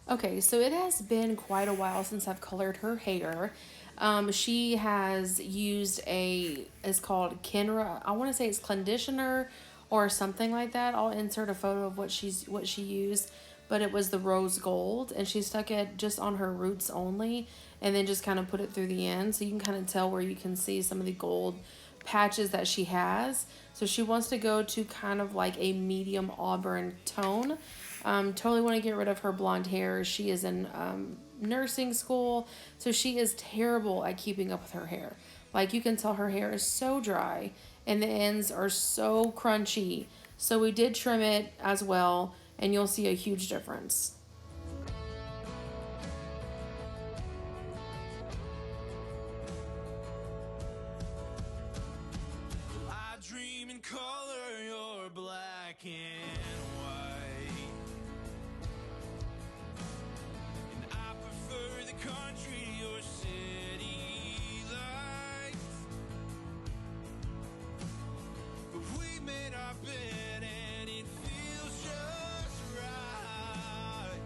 Okay, so it has been quite a while since I've colored her hair. She has used it's called Kenra. I want to say it's conditioner or something like that. I'll insert a photo of what she used, but it was the rose gold, and she stuck it just on her roots only, and then just kind of put it through the end, so you can kind of tell where you can see some of the gold patches that she has. So she wants to go to kind of like a medium auburn tone. Totally want to get rid of her blonde hair. She is in nursing school, so she is terrible at keeping up with her hair. Like you can tell her hair is so dry and the ends are so crunchy. So we did trim it as well, and you'll see a huge difference. I dream in color, you're black and white. And I prefer the country, your city lights. But we made our bed and it feels just right.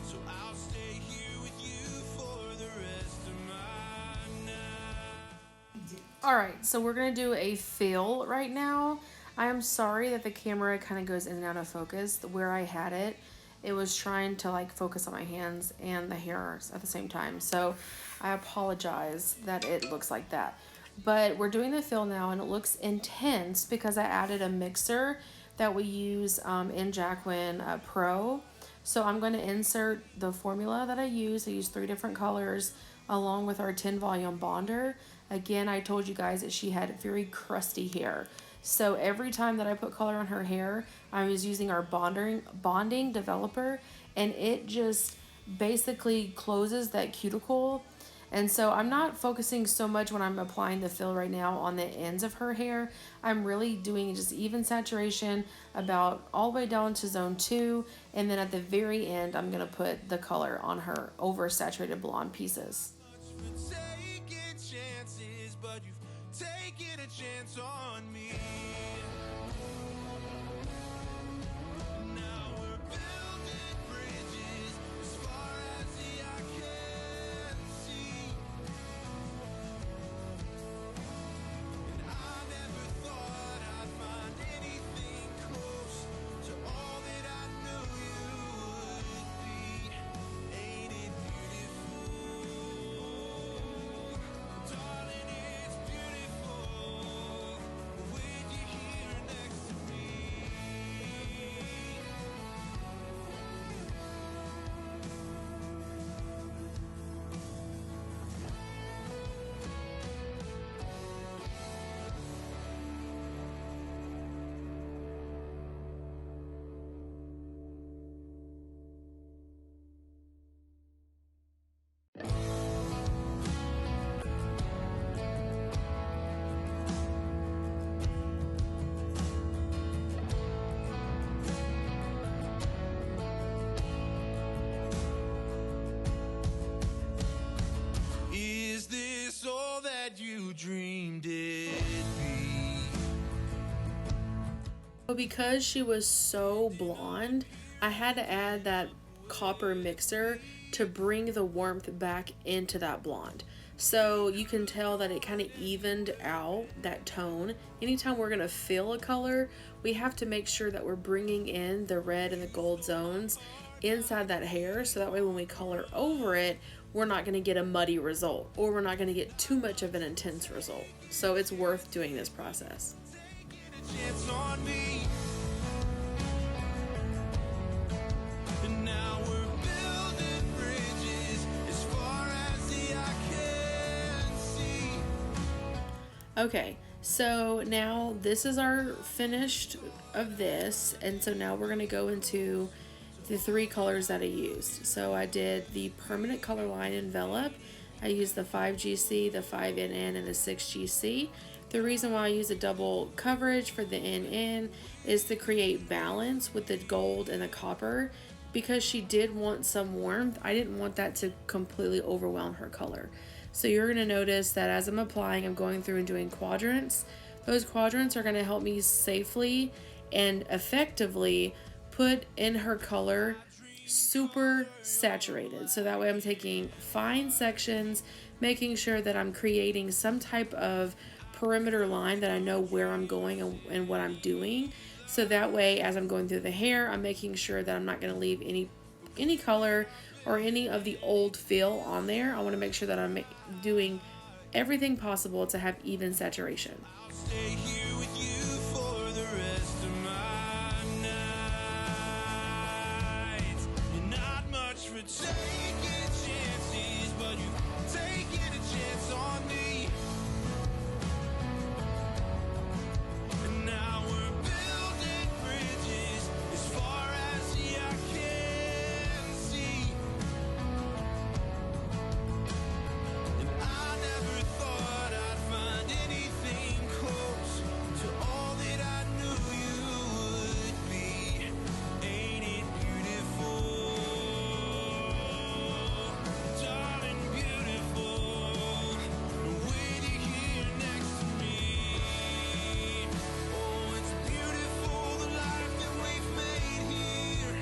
So I'll stay here with you for the rest of my night. All right, so we're gonna do a fill right now. I am sorry that the camera kind of goes in and out of focus. Where I had it, it was trying to like focus on my hands and the hairs at the same time. So I apologize that it looks like that. But we're doing the fill now, and it looks intense because I added a mixer that we use in Winn Pro. So I'm going to insert the formula that I use. I use 3 different colors along with our 10 volume bonder. Again, I told you guys that she had very crusty hair. So every time that I put color on her hair, I was using our bonding developer, and it just basically closes that cuticle. And so I'm not focusing so much when I'm applying the fill right now on the ends of her hair. I'm really doing just even saturation about all the way down to zone 2. And then at the very end, I'm going to put the color on her oversaturated blonde pieces. Taking chances, but you've taken a chance on me. Now we're building bridges as far as the eye can see. And I never thought I'd find anything close to all that I knew you would be. Ain't it beautiful? Darling, it's beautiful with you here next to me. Is this all that you dreamed it'd be? So because she was so blonde, I had to add that copper mixer to bring the warmth back into that blonde. So you can tell that it kind of evened out that tone. Anytime we're going to fill a color, we have to make sure that we're bringing in the red and the gold zones inside that hair, so that way when we color over it, we're not going to get a muddy result, or we're not going to get too much of an intense result. So it's worth doing this process. Taking a chance on me. And now we're building bridges as far as the eye can see. Okay, so now this is our finished of this, and so now we're going to go into the 3 colors that I used. So I did the permanent color line envelop. I used the 5GC, the 5NN, and the 6GC. The reason why I use a double coverage for the NN is to create balance with the gold and the copper, because she did want some warmth. I didn't want that to completely overwhelm her color. So you're going to notice that as I'm applying, I'm going through and doing quadrants. Those quadrants are going to help me safely and effectively put in her color super saturated. So that way I'm taking fine sections, making sure that I'm creating some type of perimeter line that I know where I'm going and what I'm doing. So that way, as I'm going through the hair, I'm making sure that I'm not going to leave any color or any of the old feel on there. I want to make sure that I'm doing everything possible to have even saturation. Stay here with you for the rest of my nights. You're not much for taking chances, but you've taken a chance on me. And now we're building bridges as far as the eye can see. And I never thought I'd find anything close to all that I knew you would be. Ain't it beautiful? Darling, beautiful. With you here next to me. Oh, it's beautiful, the life that we've made here.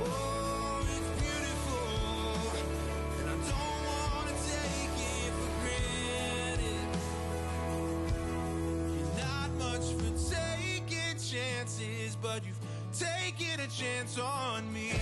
Oh, it's beautiful, and I don't want to take it for granted. You're not much for taking chances, but you've taken a chance on me.